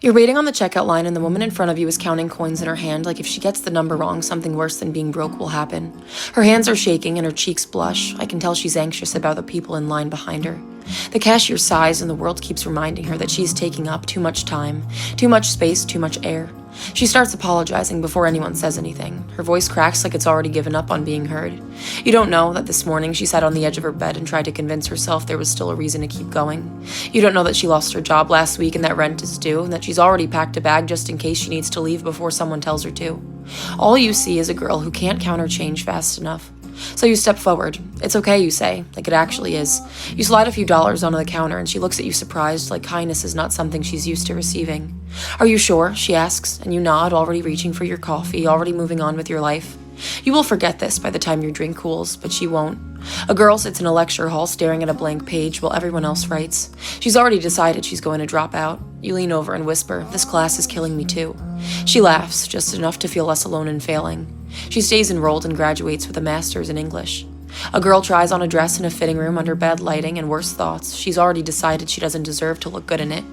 You're waiting on the checkout line and the woman in front of you is counting coins in her hand like if she gets the number wrong, something worse than being broke will happen. Her hands are shaking and her cheeks blush. I can tell she's anxious about the people in line behind her. The cashier sighs and the world keeps reminding her that she's taking up too much time, too much space, too much air. She starts apologizing before anyone says anything. Her voice cracks like it's already given up on being heard. You don't know that this morning she sat on the edge of her bed and tried to convince herself there was still a reason to keep going. You don't know that she lost her job last week and that rent is due, and that she's already packed a bag just in case she needs to leave before someone tells her to. All you see is a girl who can't count her change fast enough. So you step forward. It's okay, you say, like it actually is. You slide a few dollars onto the counter and she looks at you surprised, like kindness is not something she's used to receiving. Are you sure? She asks, and you nod, already reaching for your coffee, already moving on with your life. You will forget this by the time your drink cools, but she won't. A girl sits in a lecture hall staring at a blank page while everyone else writes. She's already decided she's going to drop out. You lean over and whisper, "This class is killing me too." She laughs, just enough to feel less alone in failing. She stays enrolled and graduates with a master's in English. A girl tries on a dress in a fitting room under bad lighting and worse thoughts. She's already decided she doesn't deserve to look good in it.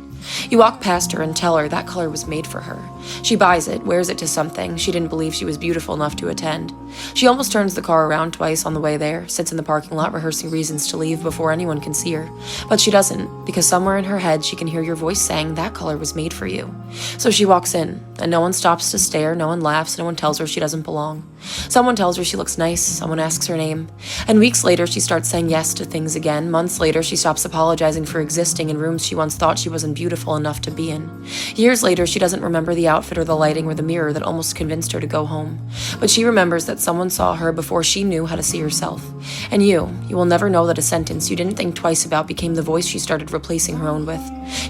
You walk past her and tell her that color was made for her. She buys it, wears it to something. She didn't believe she was beautiful enough to attend. She almost turns the car around twice on the way there, sits in the parking lot rehearsing reasons to leave before anyone can see her. But she doesn't, because somewhere in her head she can hear your voice saying that color was made for you. So she walks in, and no one stops to stare, no one laughs, no one tells her she doesn't belong. Someone tells her she looks nice, someone asks her name. And weeks later she starts saying yes to things again. Months later she stops apologizing for existing in rooms she once thought she wasn't beautiful enough to be in. Years later she doesn't remember the outfit or the lighting or the mirror that almost convinced her to go home. But she remembers that someone saw her before she knew how to see herself. And you will never know that a sentence you didn't think twice about became the voice she started replacing her own with.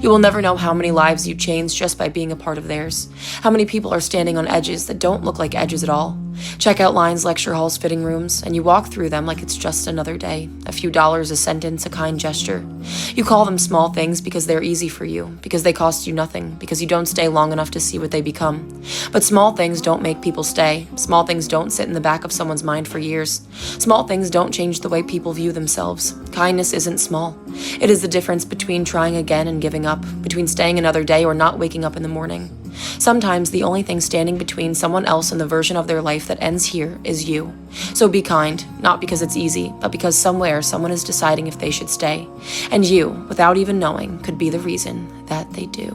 You will never know how many lives you changed just by being a part of theirs. How many people are standing on edges that don't look like edges at all. Checkout lines, lecture halls, fitting rooms, and you walk through them like it's just another day. A few dollars, a sentence, a kind gesture. You call them small things because they're easy for you, because they cost you nothing, because you don't stay long enough to see what they become. But small things don't make people stay. Small things don't sit in the back of someone's mind for years. Small things don't change the way people view themselves. Kindness isn't small. It is the difference between trying again and giving up, between staying another day or not waking up in the morning. Sometimes the only thing standing between someone else and the version of their life that ends here is you. So be kind, not because it's easy, but because somewhere someone is deciding if they should stay. And you, without even knowing, could be the reason that they do.